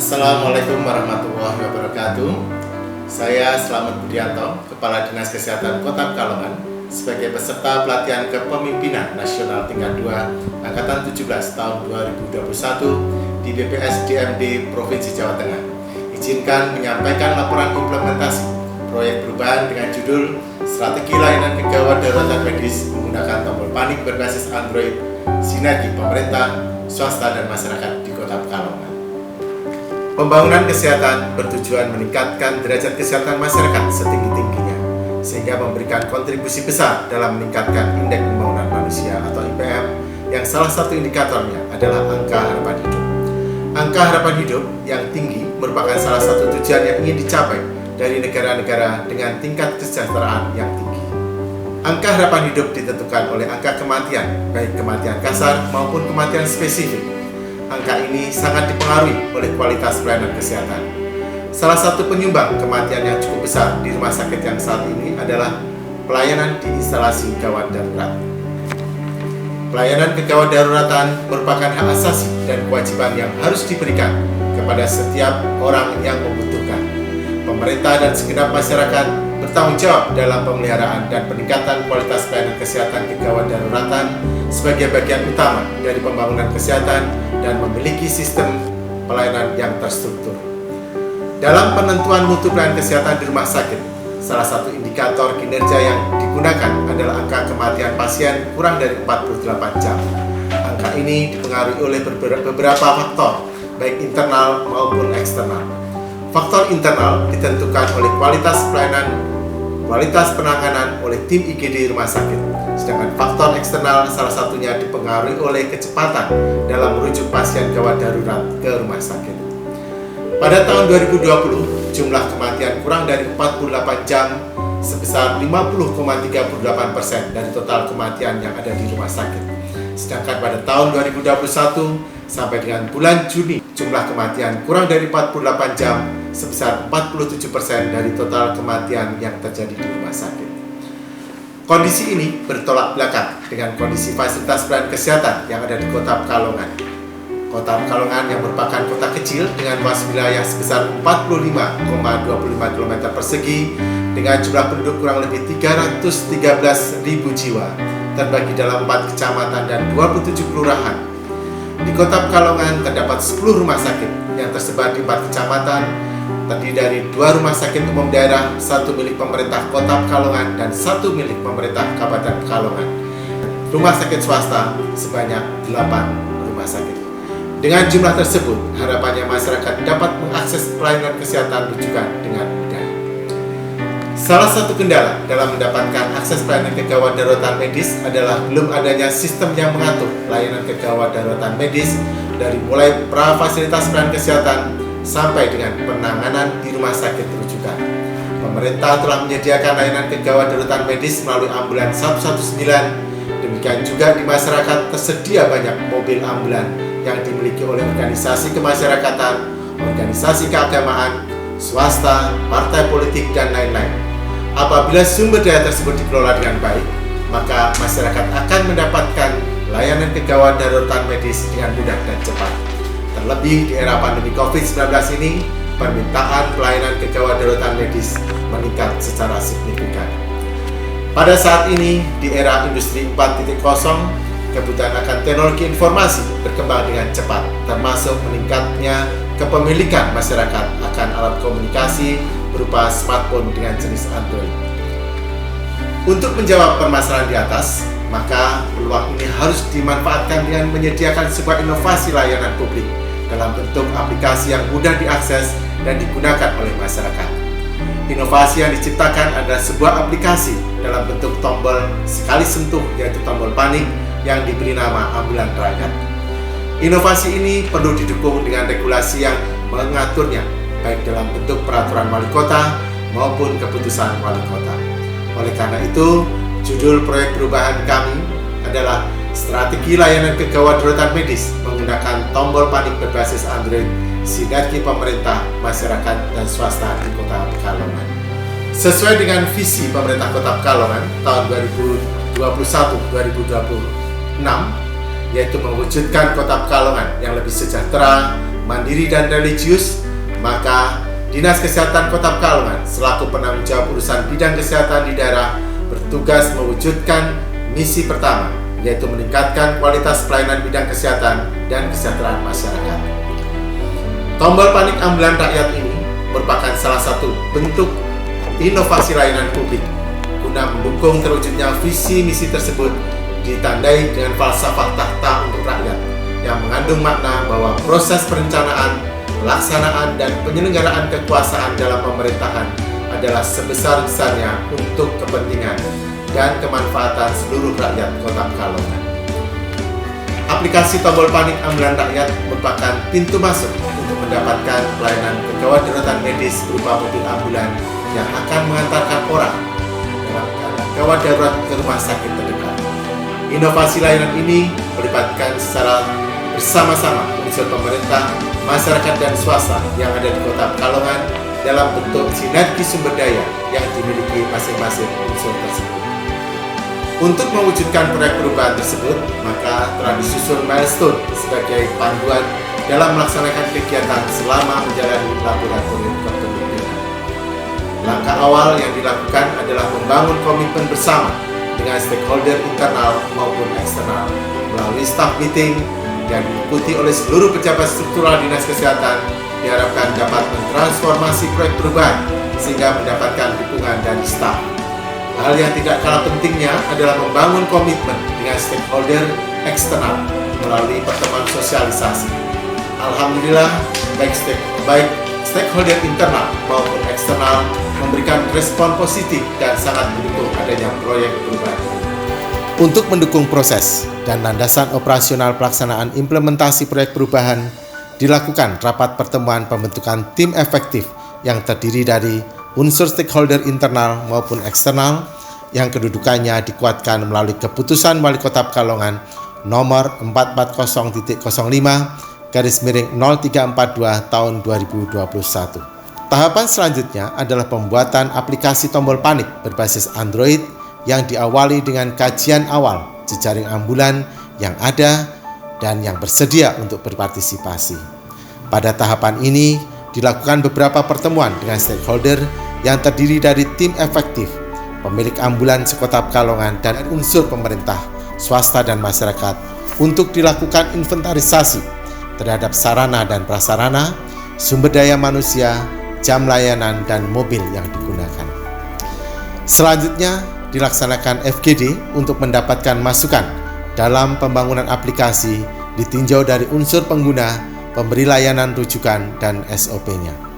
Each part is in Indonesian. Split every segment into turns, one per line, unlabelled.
Assalamualaikum warahmatullahi wabarakatuh. Saya Slamet Budianto, Kepala Dinas Kesehatan Kota Pekalongan, sebagai peserta pelatihan kepemimpinan nasional tingkat 2 Angkatan 17 tahun 2021 di BPSDMD Provinsi Jawa Tengah. Izinkan menyampaikan laporan implementasi proyek perubahan dengan judul Strategi Layanan Kegawat Daruratan Medis menggunakan tombol panik berbasis Android, sinergi pemerintah, swasta, dan masyarakat di Kota Pekalongan. Pembangunan kesehatan bertujuan meningkatkan derajat kesehatan masyarakat setinggi-tingginya, sehingga memberikan kontribusi besar dalam meningkatkan Indeks Pembangunan Manusia atau IPM, yang salah satu indikatornya adalah angka harapan hidup. Angka harapan hidup yang tinggi merupakan salah satu tujuan yang ingin dicapai dari negara-negara dengan tingkat kesejahteraan yang tinggi. Angka harapan hidup ditentukan oleh angka kematian, baik kematian kasar maupun kematian spesifik. Angka ini sangat dipengaruhi oleh kualitas pelayanan kesehatan. Salah satu penyumbang kematian yang cukup besar di rumah sakit yang saat ini adalah pelayanan di instalasi gawat darurat. Pelayanan kegawat daruratan merupakan hak asasi dan kewajiban yang harus diberikan kepada setiap orang yang membutuhkan. Pemerintah dan segenap masyarakat bertanggung jawab dalam pemeliharaan dan peningkatan kualitas pelayanan kesehatan kegawat daruratan sebagai bagian utama dari pembangunan kesehatan dan memiliki sistem pelayanan yang terstruktur. Dalam penentuan mutu pelayanan kesehatan di rumah sakit, salah satu indikator kinerja yang digunakan adalah angka kematian pasien kurang dari 48 jam. Angka ini dipengaruhi oleh beberapa faktor, baik internal maupun eksternal. Faktor internal ditentukan oleh kualitas pelayanan, kualitas penanganan oleh tim IGD rumah sakit. Sedangkan faktor eksternal salah satunya dipengaruhi oleh kecepatan dalam merujuk pasien gawat darurat ke rumah sakit. Pada tahun 2020, jumlah kematian kurang dari 48 jam sebesar 50,38% dari total kematian yang ada di rumah sakit. Sedangkan pada tahun 2021 sampai dengan bulan Juni, jumlah kematian kurang dari 48 jam sebesar 47% dari total kematian yang terjadi di rumah sakit. Kondisi ini bertolak belakang dengan kondisi fasilitas pelayanan kesehatan yang ada di Kota Pekalongan. Kota Pekalongan yang merupakan kota kecil dengan luas wilayah sebesar 45,25 km persegi dengan jumlah penduduk kurang lebih 313.000 jiwa, terbagi dalam 4 kecamatan dan 27 kelurahan. Di Kota Pekalongan terdapat 10 rumah sakit yang tersebar di 4 kecamatan, terdiri dari 2 rumah sakit umum daerah, 1 milik pemerintah Kota Pekalongan dan 1 milik pemerintah Kabupaten Pekalongan. Rumah sakit swasta sebanyak 8 rumah sakit. Dengan jumlah tersebut, harapannya masyarakat dapat mengakses pelayanan kesehatan rujukan dengan mudah. Salah satu kendala dalam mendapatkan akses pelayanan kegawat daruratan medis adalah belum adanya sistem yang mengatur layanan kegawat daruratan medis dari mulai pra-fasilitas pelayanan kesehatan sampai dengan penanganan di rumah sakit rujukan. Pemerintah telah menyediakan layanan kegawat darurat medis melalui ambulans 119. Demikian juga di masyarakat tersedia banyak mobil ambulan yang dimiliki oleh organisasi kemasyarakatan, organisasi keagamaan, swasta, partai politik, dan lain-lain. Apabila sumber daya tersebut dikelola dengan baik, maka masyarakat akan mendapatkan layanan kegawat darurat medis dengan mudah dan cepat. Terlebih di era pandemi COVID-19 ini, permintaan pelayanan kegawat darurat medis meningkat secara signifikan. Pada saat ini, di era industri 4.0, kebutuhan akan teknologi informasi berkembang dengan cepat, termasuk meningkatnya kepemilikan masyarakat akan alat komunikasi berupa smartphone dengan jenis Android. Untuk menjawab permasalahan di atas, maka peluang ini harus dimanfaatkan dengan menyediakan sebuah inovasi layanan publik dalam bentuk aplikasi yang mudah diakses dan digunakan oleh masyarakat. Inovasi yang diciptakan adalah sebuah aplikasi dalam bentuk tombol sekali sentuh, yaitu tombol panik yang diberi nama ambulan rakyat. Inovasi ini perlu didukung dengan regulasi yang mengaturnya baik dalam bentuk peraturan wali kota maupun keputusan wali kota. Oleh karena itu, judul proyek perubahan kami adalah Strategi Layanan Kegawat Darurat Medis menggunakan tombol panik berbasis Android, sinergi pemerintah, masyarakat, dan swasta di Kota Pekalongan. Sesuai dengan visi pemerintah Kota Pekalongan tahun 2021-2026, yaitu mewujudkan Kota Pekalongan yang lebih sejahtera, mandiri, dan religius, maka Dinas Kesehatan Kota Pekalongan selaku penanggung jawab urusan bidang kesehatan di daerah bertugas mewujudkan misi pertama, yaitu meningkatkan kualitas pelayanan bidang kesehatan dan kesejahteraan masyarakat. Tombol panik ambulan rakyat ini merupakan salah satu bentuk inovasi layanan publik guna mendukung terwujudnya visi misi tersebut, ditandai dengan falsafah tahta untuk rakyat yang mengandung makna bahwa proses perencanaan, pelaksanaan, dan penyelenggaraan kekuasaan dalam pemerintahan adalah sebesar-besarnya untuk kepentingan dan kemanfaatan seluruh rakyat Kota Pekalongan. Aplikasi tombol panik ambulan rakyat merupakan pintu masuk untuk mendapatkan pelayanan kegawat darurat medis berupa mobil ambulan yang akan mengantarkan orang dalam keadaan gawat darurat ke rumah sakit terdekat. Inovasi layanan ini melibatkan secara bersama-sama unsur pemerintah, masyarakat, dan swasta yang ada di Kota Pekalongan dalam bentuk sinergi sumber daya yang dimiliki masing-masing unsur tersebut. Untuk mewujudkan proyek perubahan tersebut, maka telah disusun milestone sebagai panduan dalam melaksanakan kegiatan selama menjalani laboratorium kepemimpinan. Langkah awal yang dilakukan adalah membangun komitmen bersama dengan stakeholder internal maupun eksternal melalui staff meeting yang diikuti oleh seluruh pejabat struktural Dinas Kesehatan, diharapkan dapat mentransformasi proyek perubahan sehingga mendapatkan dukungan dari staf. Hal yang tidak kalah pentingnya adalah membangun komitmen dengan stakeholder eksternal melalui pertemuan sosialisasi. Alhamdulillah, baik stakeholder internal maupun eksternal memberikan respon positif dan sangat mendukung adanya proyek perubahan. Untuk mendukung proses dan landasan operasional pelaksanaan implementasi proyek perubahan, dilakukan rapat pertemuan pembentukan tim efektif yang terdiri dari unsur stakeholder internal maupun eksternal yang kedudukannya dikuatkan melalui keputusan Wali Kota Pekalongan nomor 440.3/0342 tahun 2021. Tahapan selanjutnya adalah pembuatan aplikasi tombol panik berbasis Android yang diawali dengan kajian awal jejaring ambulan yang ada dan yang bersedia untuk berpartisipasi. Pada tahapan ini dilakukan beberapa pertemuan dengan stakeholder yang terdiri dari tim efektif, pemilik ambulan sekota Pekalongan, dan unsur pemerintah, swasta, dan masyarakat untuk dilakukan inventarisasi terhadap sarana dan prasarana, sumber daya manusia, jam layanan, dan mobil yang digunakan. Selanjutnya dilaksanakan FGD untuk mendapatkan masukan dalam pembangunan aplikasi ditinjau dari unsur pengguna, pemberi layanan rujukan, dan SOP-nya.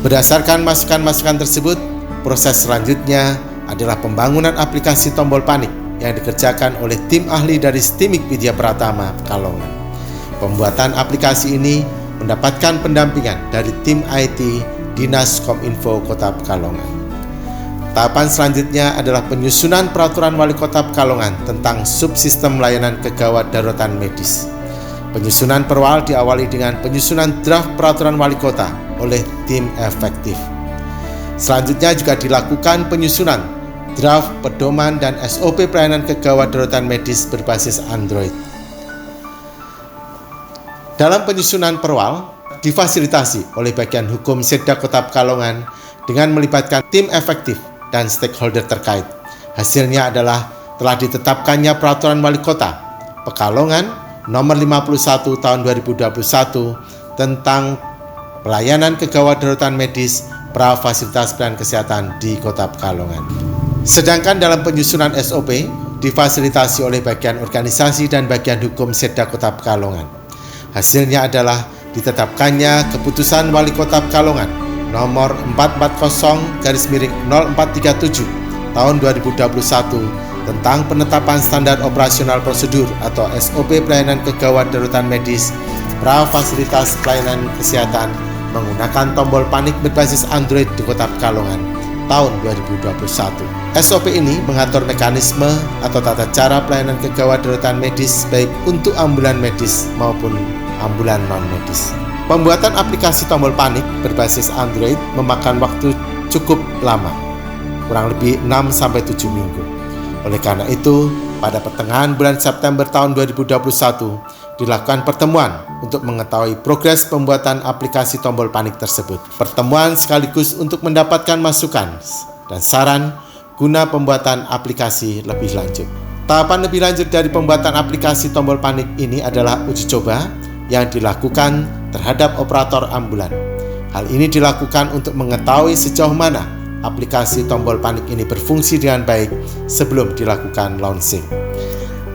Berdasarkan masukan-masukan tersebut, proses selanjutnya adalah pembangunan aplikasi tombol panik yang dikerjakan oleh tim ahli dari Stimik Widya Pratama Pekalongan. Pembuatan aplikasi ini mendapatkan pendampingan dari tim IT Dinas Kominfo Kota Pekalongan. Tahapan selanjutnya adalah penyusunan peraturan Wali Kota Pekalongan tentang subsistem layanan kegawat daruratan medis. Penyusunan perwal diawali dengan penyusunan draft peraturan Wali Kota oleh tim efektif. Selanjutnya juga dilakukan penyusunan draft pedoman dan SOP pelayanan kegawat daruratan medis berbasis Android. Dalam penyusunan perwal difasilitasi oleh bagian hukum Setda Kota Pekalongan dengan melibatkan tim efektif dan stakeholder terkait. Hasilnya adalah telah ditetapkannya peraturan Wali Kota Pekalongan nomor 51 tahun 2021 tentang pelayanan kegawat daruratan medis pra-fasilitas pelayanan kesehatan di Kota Pekalongan. Sedangkan dalam penyusunan SOP difasilitasi oleh bagian organisasi dan bagian hukum Setda Kota Pekalongan. Hasilnya adalah ditetapkannya keputusan Wali Kota Pekalongan nomor 440/0437 tahun 2021 tentang penetapan standar operasional prosedur atau SOP pelayanan kegawat daruratan medis pra-fasilitas pelayanan kesehatan menggunakan tombol panik berbasis Android di Kota Pekalongan tahun 2021. SOP ini mengatur mekanisme atau tata cara pelayanan kegawat daruratan medis baik untuk ambulan medis maupun ambulan non-medis. Pembuatan aplikasi tombol panik berbasis Android memakan waktu cukup lama, kurang lebih 6-7 minggu. Oleh karena itu, pada pertengahan bulan September tahun 2021, dilakukan pertemuan untuk mengetahui progres pembuatan aplikasi tombol panik tersebut. Pertemuan sekaligus untuk mendapatkan masukan dan saran guna pembuatan aplikasi lebih lanjut. Tahapan lebih lanjut dari pembuatan aplikasi tombol panik ini adalah uji coba yang dilakukan terhadap operator ambulan. Hal ini dilakukan untuk mengetahui sejauh mana aplikasi tombol panik ini berfungsi dengan baik sebelum dilakukan launching.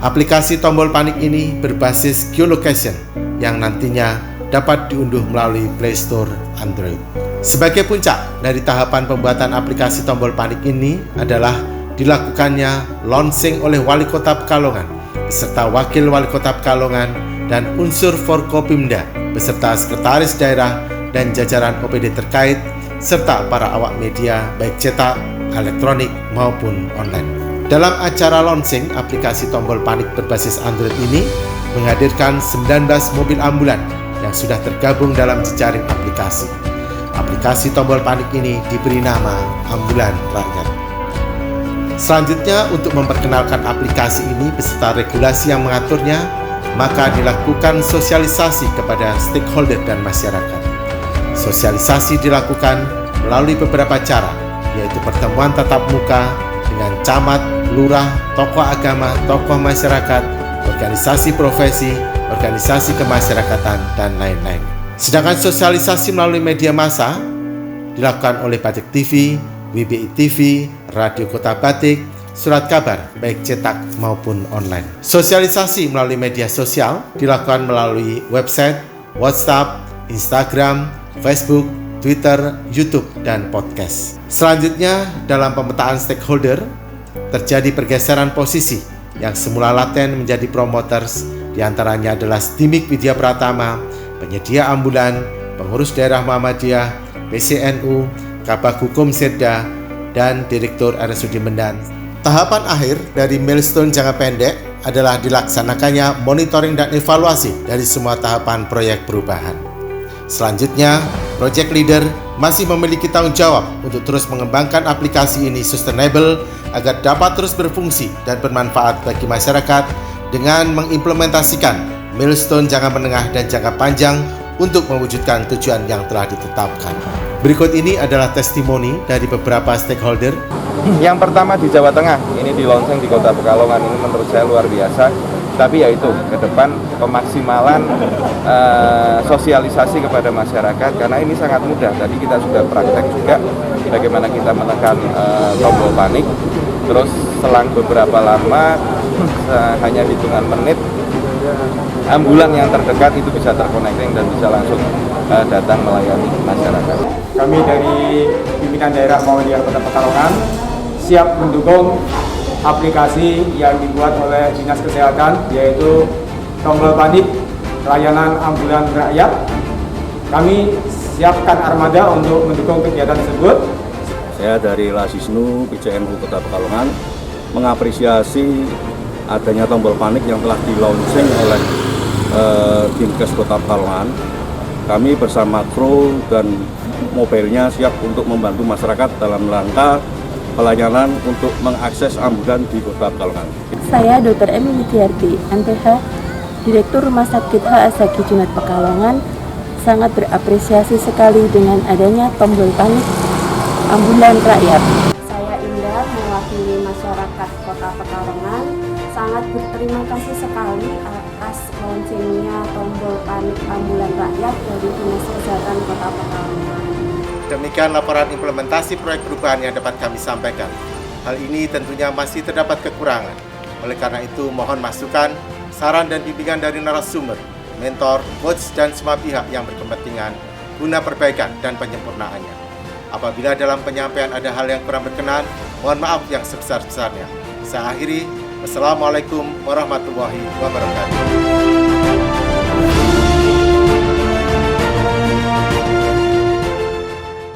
Aplikasi tombol panik ini berbasis geolocation yang nantinya dapat diunduh melalui Play Store Android. Sebagai puncak dari tahapan pembuatan aplikasi tombol panik ini adalah dilakukannya launching oleh Wali Kota Pekalongan beserta Wakil Wali Kota Pekalongan dan unsur Forkopimda beserta Sekretaris Daerah dan jajaran OPD terkait serta para awak media baik cetak, elektronik maupun online. Dalam acara launching aplikasi tombol panik berbasis Android ini menghadirkan 19 mobil ambulan yang sudah tergabung dalam jejaring aplikasi. Aplikasi tombol panik ini diberi nama Ambulan Rakyat. Selanjutnya, untuk memperkenalkan aplikasi ini beserta regulasi yang mengaturnya, maka dilakukan sosialisasi kepada stakeholder dan masyarakat. Sosialisasi dilakukan melalui beberapa cara, yaitu pertemuan tatap muka dengan camat, lurah, tokoh agama, tokoh masyarakat, organisasi profesi, organisasi kemasyarakatan, dan lain-lain. Sedangkan sosialisasi melalui media massa dilakukan oleh Batik TV, WBI TV, Radio Kota Batik, surat kabar baik cetak maupun online. Sosialisasi melalui media sosial dilakukan melalui website, WhatsApp, Instagram, Facebook, Twitter, YouTube, dan podcast. Selanjutnya, dalam pemetaan stakeholder, terjadi pergeseran posisi yang semula laten menjadi promoters, diantaranya adalah Stimik Widya Pratama, penyedia ambulan, pengurus daerah Muhammadiyah, PCNU, Kabag Hukum Sirda, dan Direktur RSUD Mendan. Tahapan akhir dari milestone jangka pendek adalah dilaksanakannya monitoring dan evaluasi dari semua tahapan proyek perubahan. Selanjutnya, project leader masih memiliki tanggung jawab untuk terus mengembangkan aplikasi ini sustainable agar dapat terus berfungsi dan bermanfaat bagi masyarakat dengan mengimplementasikan milestone jangka menengah dan jangka panjang untuk mewujudkan tujuan yang telah ditetapkan. Berikut ini adalah testimoni dari beberapa stakeholder.
Yang pertama di Jawa Tengah, ini di launching di Kota Pekalongan, ini menurut saya luar biasa. Tapi yaitu ke depan pemaksimalan sosialisasi kepada masyarakat, karena ini sangat mudah. Tadi kita sudah praktek juga bagaimana kita menekan tombol panik. Terus selang beberapa lama, hanya hitungan menit, ambulan yang terdekat itu bisa terconnecting dan bisa langsung datang melayani masyarakat.
Kami dari pimpinan daerah Muhammadiyah Kota Pekalongan siap mendukung aplikasi yang dibuat oleh Dinas Kesehatan, yaitu tombol panik layanan ambulan rakyat. Kami siapkan armada untuk mendukung kegiatan tersebut.
Saya dari Lasisnu PCNU Kota Pekalongan mengapresiasi adanya tombol panik yang telah di-launching oleh Dinkes Kota Pekalongan. Kami bersama kru dan mobilnya siap untuk membantu masyarakat dalam rangka pelayanan untuk mengakses ambulan di Kota Pekalongan.
Saya Dr. Emi Widiarti, MPH, Direktur Rumah Sakit H. Asaki Junad Pekalongan, sangat berapresiasi sekali dengan adanya tombol panik ambulan rakyat. Saya Indah, mewakili masyarakat Kota Pekalongan, sangat berterima kasih sekali atas launchingnya tombol panik ambulan rakyat dari Dinas Kesehatan Kota Pekalongan.
Demikian laporan implementasi proyek perubahan yang dapat kami sampaikan. Hal ini tentunya masih terdapat kekurangan. Oleh karena itu, mohon masukan, saran dan bimbingan dari narasumber, mentor, coach, dan semua pihak yang berkepentingan guna perbaikan dan penyempurnaannya. Apabila dalam penyampaian ada hal yang kurang berkenan, mohon maaf yang sebesar-besarnya. Saya akhiri. Wassalamualaikum warahmatullahi wabarakatuh.